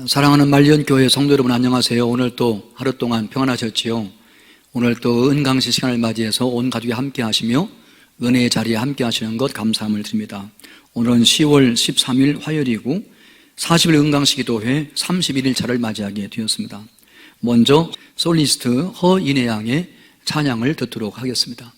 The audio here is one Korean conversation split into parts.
사랑하는 말리언교회 성도 여러분, 안녕하세요. 오늘 또 하루 동안 평안하셨지요? 오늘 또 은강식 시간을 맞이해서 온 가족이 함께 하시며 은혜의 자리에 함께 하시는 것 감사함을 드립니다. 오늘은 10월 13일 화요일이고 40일 은강식기도회 31일차를 맞이하게 되었습니다. 먼저 솔리스트 허인혜 양의 찬양을 듣도록 하겠습니다.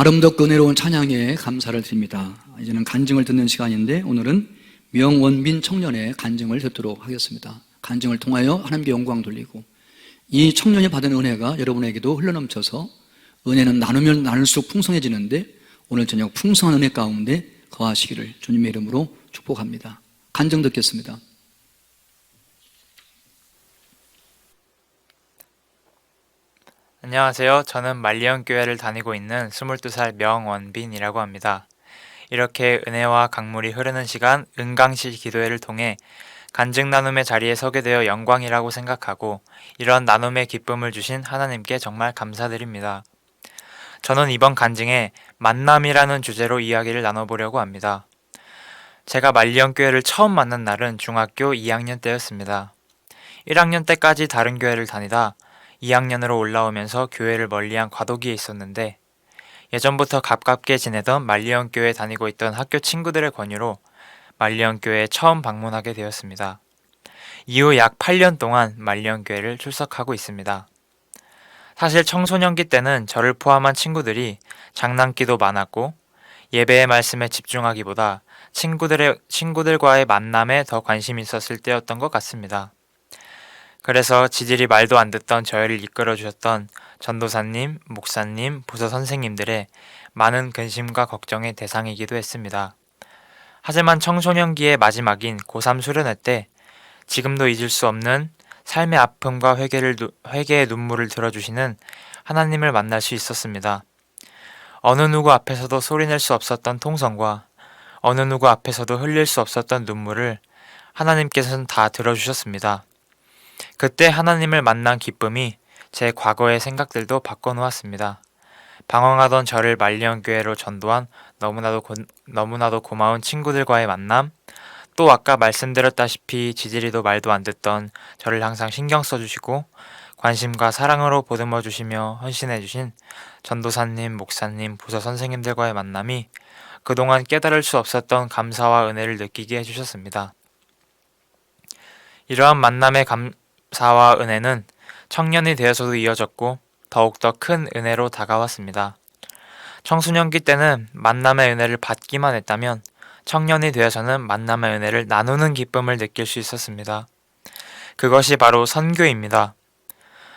아름답고 은혜로운 찬양에 감사를 드립니다. 이제는 간증을 듣는 시간인데 오늘은 명원빈 청년의 간증을 듣도록 하겠습니다. 간증을 통하여 하나님께 영광 돌리고 이 청년이 받은 은혜가 여러분에게도 흘러넘쳐서 은혜는 나누면 나눌수록 풍성해지는데 오늘 저녁 풍성한 은혜 가운데 거하시기를 주님의 이름으로 축복합니다. 간증 듣겠습니다. 안녕하세요. 저는 말리언교회를 다니고 있는 22살 명원빈이라고 합니다. 이렇게 은혜와 강물이 흐르는 시간 은강시 기도회를 통해 간증 나눔의 자리에 서게 되어 영광이라고 생각하고 이런 나눔의 기쁨을 주신 하나님께 정말 감사드립니다. 저는 이번 간증에 만남이라는 주제로 이야기를 나눠보려고 합니다. 제가 말리언교회를 처음 만난 날은 중학교 2학년 때였습니다. 1학년 때까지 다른 교회를 다니다 2학년으로 올라오면서 교회를 멀리한 과도기에 있었는데 예전부터 가깝게 지내던 말리언 교회에 다니고 있던 학교 친구들의 권유로 말리언 교회에 처음 방문하게 되었습니다. 이후 약 8년 동안 말리언 교회를 출석하고 있습니다. 사실 청소년기 때는 저를 포함한 친구들이 장난기도 많았고 예배의 말씀에 집중하기보다 친구들과의 만남에 더 관심이 있었을 때였던 것 같습니다. 그래서 지질이 말도 안 듣던 저희를 이끌어 주셨던 전도사님, 목사님, 부서 선생님들의 많은 근심과 걱정의 대상이기도 했습니다. 하지만 청소년기의 마지막인 고3 수련회 때 지금도 잊을 수 없는 삶의 아픔과 회개의 눈물을 들어주시는 하나님을 만날 수 있었습니다. 어느 누구 앞에서도 소리낼 수 없었던 통성과 어느 누구 앞에서도 흘릴 수 없었던 눈물을 하나님께서는 다 들어주셨습니다. 그때 하나님을 만난 기쁨이 제 과거의 생각들도 바꿔놓았습니다. 방황하던 저를 말리언교회로 전도한 너무나도 고마운 친구들과의 만남, 또 아까 말씀드렸다시피 지질이도 말도 안 듣던 저를 항상 신경 써주시고 관심과 사랑으로 보듬어 주시며 헌신해 주신 전도사님, 목사님, 부서 선생님들과의 만남이 그동안 깨달을 수 없었던 감사와 은혜를 느끼게 해주셨습니다. 이러한 만남의 감사와 은혜는 청년이 되어서도 이어졌고 더욱더 큰 은혜로 다가왔습니다. 청소년기 때는 만남의 은혜를 받기만 했다면 청년이 되어서는 만남의 은혜를 나누는 기쁨을 느낄 수 있었습니다. 그것이 바로 선교입니다.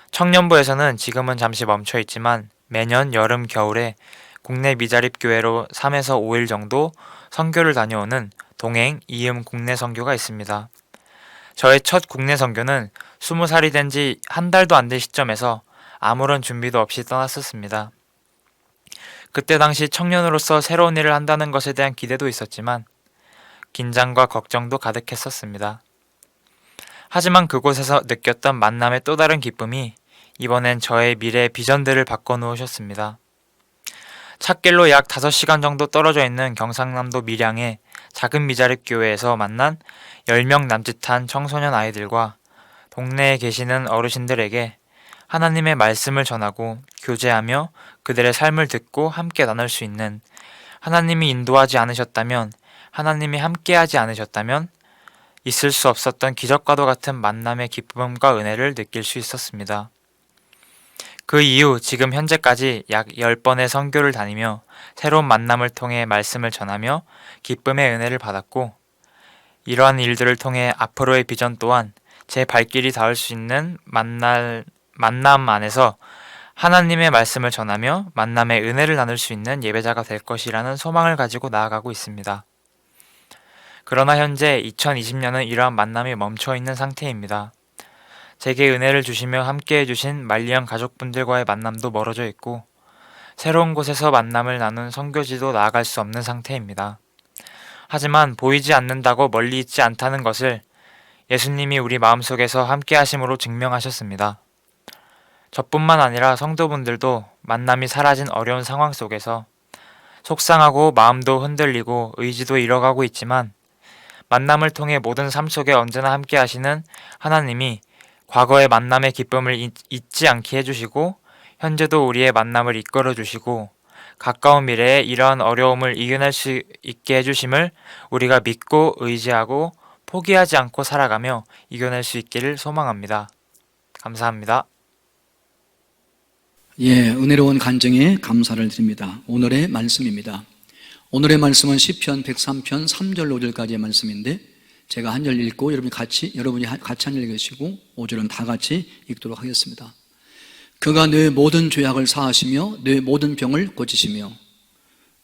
청년부에서는 지금은 잠시 멈춰 있지만 매년 여름 겨울에 국내 미자립 교회로 3에서 5일 정도 선교를 다녀오는 동행 이음 국내 선교가 있습니다. 저의 첫 국내 선교는 20살이 된 지 한 달도 안 된 시점에서 아무런 준비도 없이 떠났었습니다. 그때 당시 청년으로서 새로운 일을 한다는 것에 대한 기대도 있었지만 긴장과 걱정도 가득했었습니다. 하지만 그곳에서 느꼈던 만남의 또 다른 기쁨이 이번엔 저의 미래의 비전들을 바꿔놓으셨습니다. 찻길로 약 5시간 정도 떨어져 있는 경상남도 밀양의 작은 미자립 교회에서 만난 10명 남짓한 청소년 아이들과 동네에 계시는 어르신들에게 하나님의 말씀을 전하고 교제하며 그들의 삶을 듣고 함께 나눌 수 있는, 하나님이 인도하지 않으셨다면, 하나님이 함께하지 않으셨다면 있을 수 없었던 기적과도 같은 만남의 기쁨과 은혜를 느낄 수 있었습니다. 그 이후 지금 현재까지 약 10번의 선교를 다니며 새로운 만남을 통해 말씀을 전하며 기쁨의 은혜를 받았고, 이러한 일들을 통해 앞으로의 비전 또한 제 발길이 닿을 수 있는 만남 안에서 하나님의 말씀을 전하며 만남의 은혜를 나눌 수 있는 예배자가 될 것이라는 소망을 가지고 나아가고 있습니다. 그러나 현재 2020년은 이러한 만남이 멈춰 있는 상태입니다. 제게 은혜를 주시며 함께해 주신 말리언 가족분들과의 만남도 멀어져 있고 새로운 곳에서 만남을 나눈 선교지도 나아갈 수 없는 상태입니다. 하지만 보이지 않는다고 멀리 있지 않다는 것을 예수님이 우리 마음속에서 함께 하심으로 증명하셨습니다. 저뿐만 아니라 성도분들도 만남이 사라진 어려운 상황 속에서 속상하고 마음도 흔들리고 의지도 잃어가고 있지만 만남을 통해 모든 삶 속에 언제나 함께 하시는 하나님이 과거의 만남의 기쁨을 잊지 않게 해주시고 현재도 우리의 만남을 이끌어 주시고 가까운 미래에 이러한 어려움을 이겨낼 수 있게 해주심을 우리가 믿고 의지하고 포기하지 않고 살아가며 이겨낼 수 있기를 소망합니다. 감사합니다. 은혜로운 간증에 감사를 드립니다. 오늘의 말씀입니다. 오늘의 말씀은 시편 103편 3절 5절까지의 말씀인데 제가 한 절 읽고 여러분이 같이 한 절 읽으시고 5절은 다 같이 읽도록 하겠습니다. 그가 내 모든 죄악을 사하시며 내 모든 병을 고치시며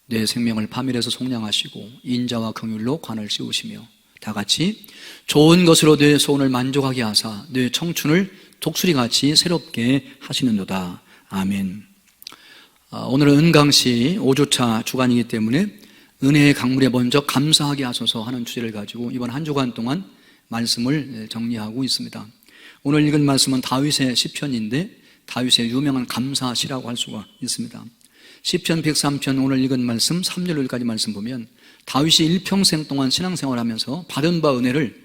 내 생명을 파멸해서 속량하시고 인자와 긍휼로 관을 씌우시며 다 같이 좋은 것으로 내 소원을 만족하게 하사 내 청춘을 독수리같이 새롭게 하시는도다. 아멘. 오늘은 은강시 5주차 주간이기 때문에 은혜의 강물에 먼저 감사하게 하소서 하는 주제를 가지고 이번 한 주간 동안 말씀을 정리하고 있습니다. 오늘 읽은 말씀은 다윗의 시편인데 다윗의 유명한 감사시라고 할 수가 있습니다. 시편 103편 오늘 읽은 말씀 3절 5절까지 말씀 보면 다윗이 일평생 동안 신앙생활하면서 받은 바 은혜를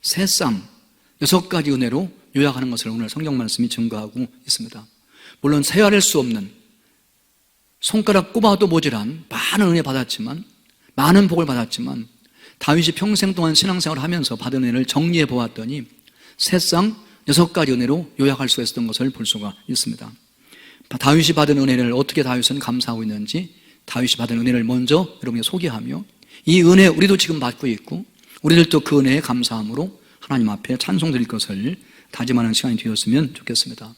새쌍 6가지 은혜로 요약하는 것을 오늘 성경 말씀이 증거하고 있습니다. 물론 세알할 수 없는 손가락 꼽아도 모자란 많은 은혜 받았지만 많은 복을 받았지만 다윗이 평생 동안 신앙생활을 하면서 받은 은혜를 정리해 보았더니 새쌍 6가지 은혜로 요약할 수 있었던 것을 볼 수가 있습니다. 다윗이 받은 은혜를 어떻게 다윗은 감사하고 있는지 다윗이 받은 은혜를 먼저 여러분에게 소개하며 이 은혜 우리도 지금 받고 있고 우리들도 그 은혜에 감사함으로 하나님 앞에 찬송 드릴 것을 다짐하는 시간이 되었으면 좋겠습니다.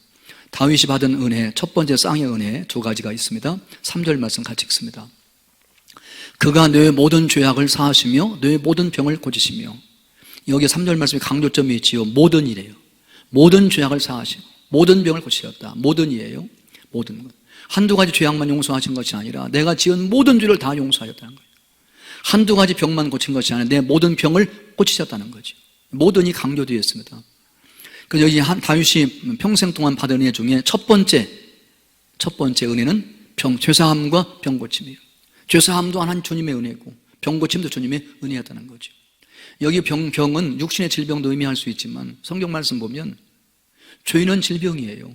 다윗이 받은 은혜, 첫 번째 쌍의 은혜 2가지가 있습니다. 3절 말씀 같이 읽습니다. 그가 내 모든 죄악을 사하시며 내 모든 병을 고치시며 여기 3절 말씀에 강조점이 있지요. 모든 이래요. 모든 죄악을 사하시고 모든 병을 고치셨다. 모든 이에요. 모든 것. 한두 가지 죄악만 용서하신 것이 아니라 내가 지은 모든 죄를 다 용서하셨다는 거예요. 한두 가지 병만 고친 것이 아니라 내 모든 병을 고치셨다는 거죠. 모든이 강조되어 있습니다. 그래서 여기 다윗이 평생 동안 받은 은혜 중에 첫 번째 은혜는 죄사함과 병고침이에요. 죄사함도 하나님 주님의 은혜고 병고침도 주님의 은혜였다는 거죠. 여기 병은 육신의 질병도 의미할 수 있지만 성경 말씀 보면 죄는 질병이에요.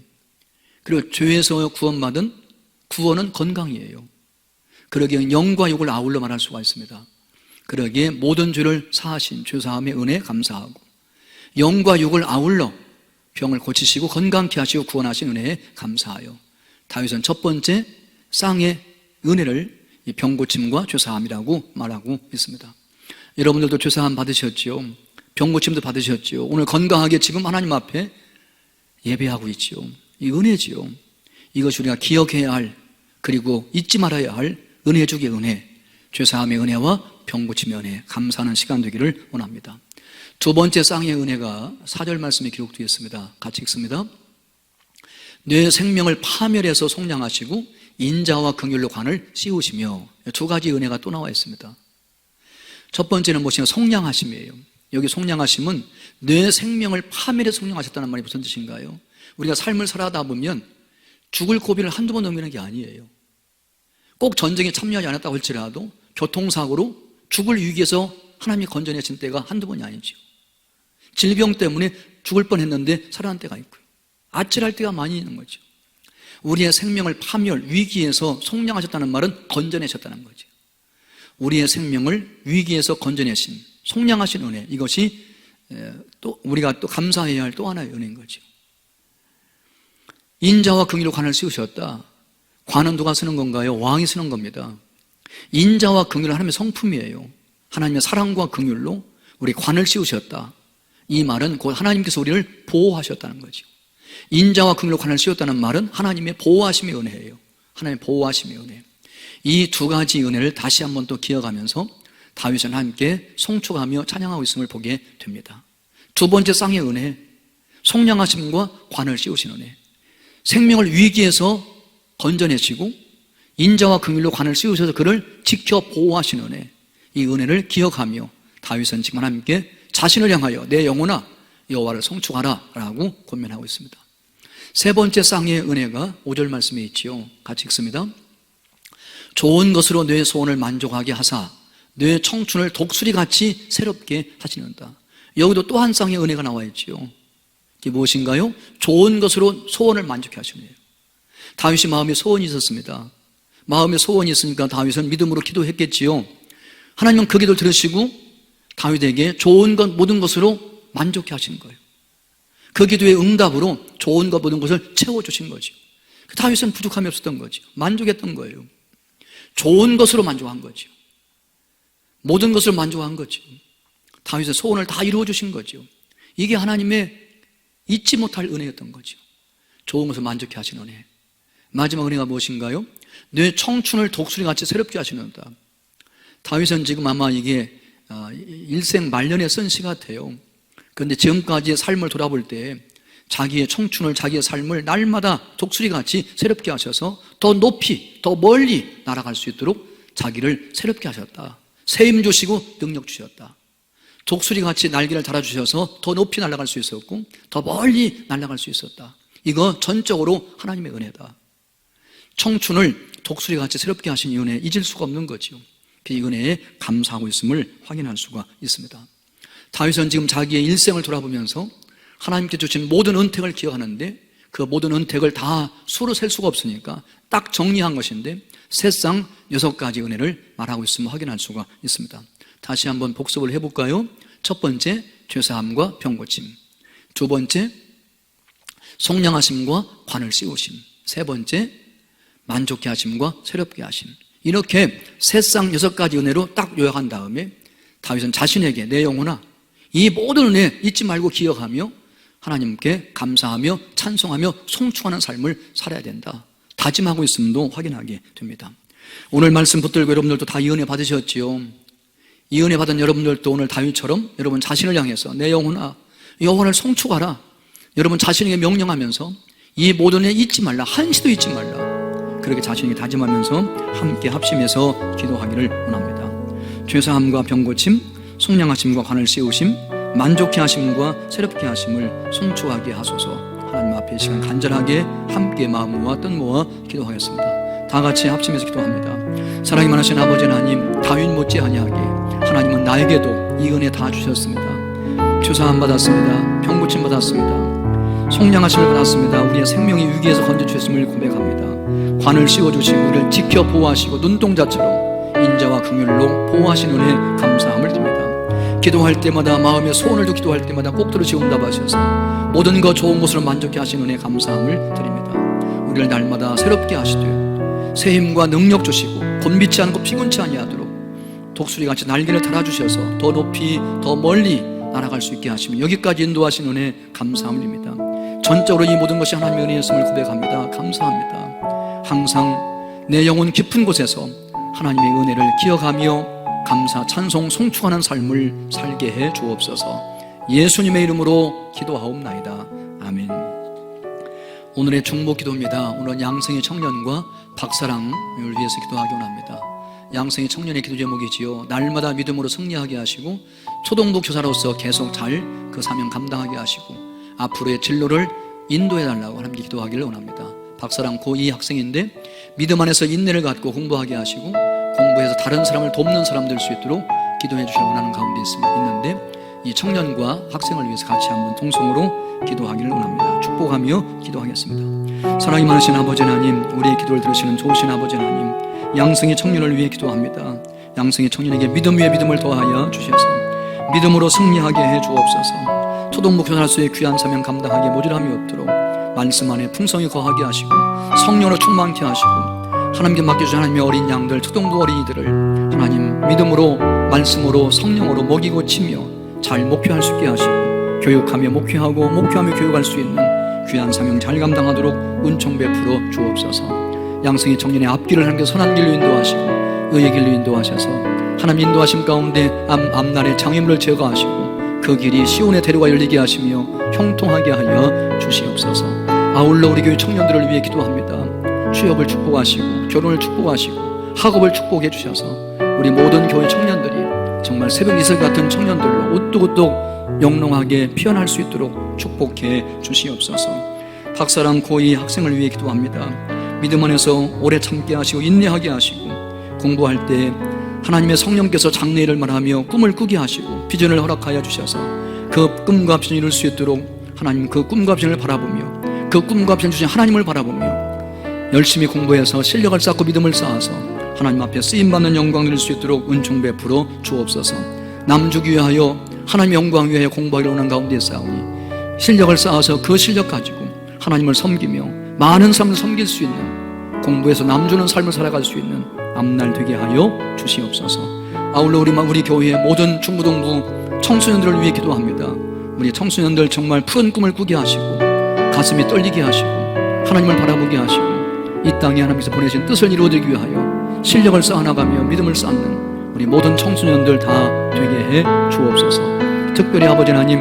그리고 죄에서 구원받은 구원은 건강이에요. 그러기에 영과 육을 아울러 말할 수가 있습니다. 그러기에 모든 죄를 사하신 죄사함의 은혜에 감사하고 영과 육을 아울러 병을 고치시고 건강케 하시고 구원하신 은혜에 감사하여 다윗은 첫 번째 쌍의 은혜를 병고침과 죄사함이라고 말하고 있습니다. 여러분들도 죄사함 받으셨지요? 병고침도 받으셨지요? 오늘 건강하게 지금 하나님 앞에 예배하고 있지요. 이 은혜지요. 이것이 우리가 기억해야 할 그리고 잊지 말아야 할 은혜 주기의 은혜, 죄사함의 은혜와 병고침의 은혜 감사하는 시간 되기를 원합니다. 두 번째 쌍의 은혜가 4절 말씀에 기록되어 있습니다. 같이 읽습니다. 내 생명을 파멸해서 속량하시고 인자와 긍휼로 관을 씌우시며 2가지 은혜가 또 나와 있습니다. 첫 번째는 무엇이냐? 속량하심이에요. 여기 속량하심은 내 생명을 파멸해서 속량하셨다는 말이 무슨 뜻인가요? 우리가 삶을 살아다 보면 죽을 고비를 한두 번 넘기는 게 아니에요. 꼭 전쟁에 참여하지 않았다고 할지라도 교통사고로 죽을 위기에서 하나님이 건져내신 때가 한두 번이 아니죠. 질병 때문에 죽을 뻔했는데 살아난 때가 있고요. 아찔할 때가 많이 있는 거죠. 우리의 생명을 파멸, 위기에서 속량하셨다는 말은 건져내셨다는 거죠. 우리의 생명을 위기에서 건져내신, 속량하신 은혜, 이것이 또 우리가 또 감사해야 할 또 하나의 은혜인 거죠. 인자와 긍휼로 관을 씌우셨다. 관은 누가 쓰는 건가요? 왕이 쓰는 겁니다. 인자와 긍휼은 하나님의 성품이에요. 하나님의 사랑과 긍휼로 우리 관을 씌우셨다. 이 말은 곧 하나님께서 우리를 보호하셨다는 거죠. 인자와 긍휼로 관을 씌웠다는 말은 하나님의 보호하심의 은혜예요. 하나님의 보호하심의 은혜. 이 2가지 은혜를 다시 한번 또 기억하면서 다윗은 함께 송축하며 찬양하고 있음을 보게 됩니다. 두 번째 쌍의 은혜, 속량하심과 관을 씌우신 은혜. 생명을 위기에서 건져내시고 인자와 긍휼로 관을 씌우셔서 그를 지켜 보호하신 은혜. 이 은혜를 기억하며 다윗은 지금 하나님께 자신을 향하여 내 영혼아 여호와를 송축하라 라고 권면하고 있습니다. 세 번째 쌍의 은혜가 5절 말씀에 있지요. 같이 읽습니다. 좋은 것으로 내 소원을 만족하게 하사 내 청춘을 독수리같이 새롭게 하시는다. 여기도 또 한 쌍의 은혜가 나와 있지요. 이게 무엇인가요? 좋은 것으로 소원을 만족해 하시는 거예요. 다윗이 마음에 소원이 있었습니다. 마음에 소원이 있으니까 다윗은 믿음으로 기도했겠지요. 하나님은 그 기도를 들으시고 다윗에게 좋은 것 모든 것으로 만족해 하신 거예요. 그 기도의 응답으로 좋은 것 모든 것을 채워주신 거죠. 다윗은 부족함이 없었던 거죠. 만족했던 거예요. 좋은 것으로 만족한 거죠. 모든 것을 만족한 거죠. 다윗의 소원을 다 이루어 주신 거죠. 이게 하나님의 잊지 못할 은혜였던 거죠. 좋은 것을 만족해 하시는 은혜. 마지막 은혜가 무엇인가요? 내 청춘을 독수리같이 새롭게 하시는다. 다윗은 지금 아마 이게 일생 말년에 쓴 시 같아요. 그런데 지금까지의 삶을 돌아볼 때 자기의 청춘을, 자기의 삶을 날마다 독수리같이 새롭게 하셔서 더 높이, 더 멀리 날아갈 수 있도록 자기를 새롭게 하셨다. 세임 주시고 능력 주셨다. 독수리같이 날개를 달아주셔서 더 높이 날아갈 수 있었고 더 멀리 날아갈 수 있었다. 이거 전적으로 하나님의 은혜다. 청춘을 독수리같이 새롭게 하신 이 은혜 잊을 수가 없는 거지요. 이 은혜에 감사하고 있음을 확인할 수가 있습니다. 다윗은 지금 자기의 일생을 돌아보면서 하나님께 주신 모든 은택을 기억하는데 그 모든 은택을 다 수로 셀 수가 없으니까 딱 정리한 것인데 새싹 6가지 은혜를 말하고 있음을 확인할 수가 있습니다. 다시 한번 복습을 해볼까요? 첫 번째, 죄사함과 병고침. 두 번째, 속량하심과 관을 씌우심. 세 번째, 만족해 하심과 새롭게 하심. 이렇게 새싹 6가지 은혜로 딱 요약한 다음에 다윗은 자신에게 내 영혼아 이 모든 은혜 잊지 말고 기억하며 하나님께 감사하며 찬송하며 송축하는 삶을 살아야 된다. 다짐하고 있음도 확인하게 됩니다. 오늘 말씀 붙들고 여러분들도 다 이 은혜 받으셨지요. 이 은혜 받은 여러분들도 오늘 다윗처럼 여러분 자신을 향해서 내 영혼아 여호와를 송축하라. 여러분 자신에게 명령하면서 이 모든 은혜 잊지 말라. 한시도 잊지 말라. 그렇게 자신에게 다짐하면서 함께 합심해서 기도하기를 원합니다. 죄사함과 병고침, 속량하심과 관을 씌우심, 만족해 하심과 새롭게 하심을 송축하게 하소서. 하나님 앞에 이 시간 간절하게 함께 마음 모아 뜻 모아 기도하겠습니다. 다 같이 합심해서 기도합니다. 사랑이 많으신 아버지 하나님, 다윗 못지아니하게 하나님은 나에게도 이 은혜 다 주셨습니다. 죄사함 받았습니다. 병고침 받았습니다. 속량하심을 받았습니다. 우리의 생명이 위기에서 건져주셨음을 고백합니다. 관을 씌워주시고 우리를 지켜 보호하시고 눈동자처럼 인자와 긍휼로 보호하신 은혜 감사함을 드립니다. 기도할 때마다 마음의 소원을 두 기도할 때마다 꼭 들으시고 응답하셔서 모든 것 좋은 것으로 만족해 하신 은혜 감사함을 드립니다. 우리를 날마다 새롭게 하시되 새 힘과 능력 주시고 곤비치 않고 피곤치 아니하도록 독수리같이 날개를 달아주셔서 더 높이 더 멀리 날아갈 수 있게 하시며 여기까지 인도하신 은혜 감사함을 드립니다. 전적으로 이 모든 것이 하나님의 은혜였음을 고백합니다. 감사합니다. 항상 내 영혼 깊은 곳에서 하나님의 은혜를 기억하며 감사, 찬송, 송축하는 삶을 살게 해 주옵소서. 예수님의 이름으로 기도하옵나이다. 아멘. 오늘의 중보 기도입니다. 오늘은 양성의 청년과 박사랑을 위해서 기도하기 원합니다. 양성의 청년의 기도 제목이지요. 날마다 믿음으로 승리하게 하시고 초동부 교사로서 계속 잘 그 사명 감당하게 하시고 앞으로의 진로를 인도해달라고 하나님께 기도하기를 원합니다. 박사랑 고2 학생인데 믿음 안에서 인내를 갖고 공부하게 하시고 공부해서 다른 사람을 돕는 사람 될 수 있도록 기도해 주시길 원하는 가운데 있는데 이 청년과 학생을 위해서 같이 한번 통성으로 기도하기를 원합니다. 축복하며 기도하겠습니다. 사랑이 많으신 아버지 하나님, 우리의 기도를 들으시는 좋으신 아버지 하나님, 양성의 청년을 위해 기도합니다. 양성의 청년에게 믿음 위에 믿음을 더하여 주셔서 믿음으로 승리하게 해 주옵소서. 초동부 교사로서의 귀한 사명 감당하기에 모질함이 없도록 말씀 안에 풍성히 거하게 하시고 성령으로 충만케 하시고 하나님께 맡겨주신 하나님의 어린 양들, 초동부 어린이들을 하나님 믿음으로 말씀으로 성령으로 먹이고 치며 잘 목표할 수 있게 하시고 교육하며 목회하고 목표하며 교육할 수 있는 귀한 사명 잘 감당하도록 은총 베풀어 주옵소서. 양성의 청년의 앞길을 하나님께 선한 길로 인도하시고 의의 길로 인도하셔서 하나님 인도하심 가운데 앞날에 장애물을 제거하시고 그 길이 시온의 대로가 열리게 하시며 형통하게 하여 주시옵소서. 아울러 우리 교회 청년들을 위해 기도합니다. 취업을 축복하시고 결혼을 축복하시고 학업을 축복해 주셔서 우리 모든 교회 청년들이 정말 새벽 이슬 같은 청년들로 우뚝우뚝 영롱하게 피어날 수 있도록 축복해 주시옵소서. 박사랑 고2 학생을 위해 기도합니다. 믿음 안에서 오래 참게 하시고 인내하게 하시고 공부할 때 하나님의 성령께서 장래일을 말하며 꿈을 꾸게 하시고 비전을 허락하여 주셔서 그 꿈과 비전을 이룰 수 있도록 하나님 그 꿈과 비전을 바라보며 그 꿈과 비전을 주신 하나님을 바라보며 열심히 공부해서 실력을 쌓고 믿음을 쌓아서 하나님 앞에 쓰임받는 영광 누릴 수 있도록 은총 베풀어 주옵소서. 남주기 위하여 하나님의 영광 위하여 공부하기를 원하는 가운데 싸우니 실력을 쌓아서 그 실력 가지고 하나님을 섬기며 많은 사람을 섬길 수 있는 공부해서 남주는 삶을 살아갈 수 있는 앞날 되게 하여 주시옵소서. 아울러 우리 교회의 모든 중고등부 청소년들을 위해 기도합니다. 우리 청소년들 정말 푸른 꿈을 꾸게 하시고 가슴이 떨리게 하시고 하나님을 바라보게 하시고 이 땅에 하나님께서 보내신 뜻을 이루어지기 위하여 실력을 쌓아나가며 믿음을 쌓는 우리 모든 청소년들 다 되게 해 주옵소서. 특별히 아버지 하나님,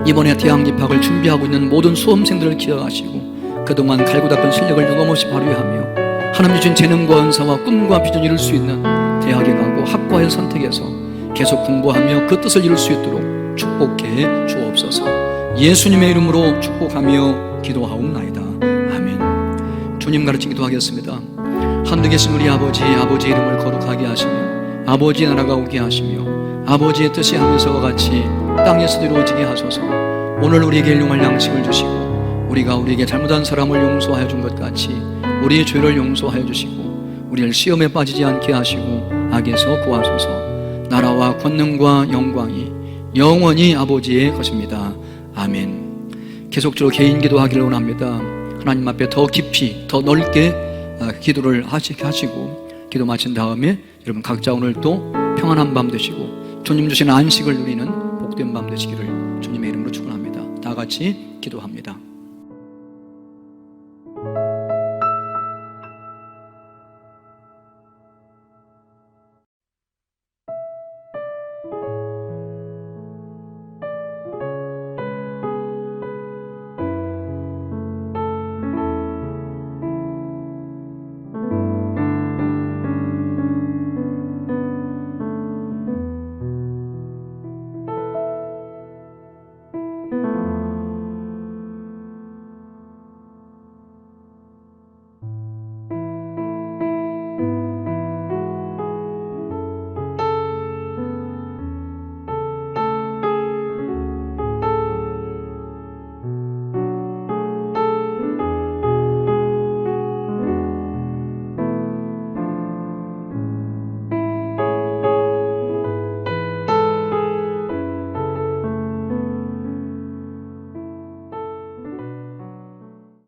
이번에 대학 입학을 준비하고 있는 모든 수험생들을 기억하시고 그동안 갈고 닦은 실력을 유감없이 발휘하며 하나님 주신 재능과 은사와 꿈과 비전을 이룰 수 있는 대학에 가고 학과를 선택해서 계속 공부하며 그 뜻을 이룰 수 있도록 축복해 주옵소서. 예수님의 이름으로 축복하며 기도하옵나이다. 아멘. 주님 가르쳐 기도하겠습니다. 하늘에 계신 우리 아버지의 이름을 거룩하게 하시며 아버지의 나라가 오게 하시며 아버지의 뜻이 하늘에서와 같이 땅에서도 이루어지게 하소서. 오늘 우리에게 일용할 양식을 주시고 우리가 우리에게 잘못한 사람을 용서하여 준 것 같이 우리의 죄를 용서하여 주시고 우리를 시험에 빠지지 않게 하시고 악에서 구하소서. 나라와 권능과 영광이 영원히 아버지의 것입니다. 아멘. 계속적으로 개인 기도하기를 원합니다. 하나님 앞에 더 깊이 더 넓게 기도를 하시고 기도 마친 다음에 여러분 각자 오늘 또 평안한 밤 되시고 주님 주신 안식을 누리는 복된 밤 되시기를 주님의 이름으로 축원합니다. 다 같이 기도합니다.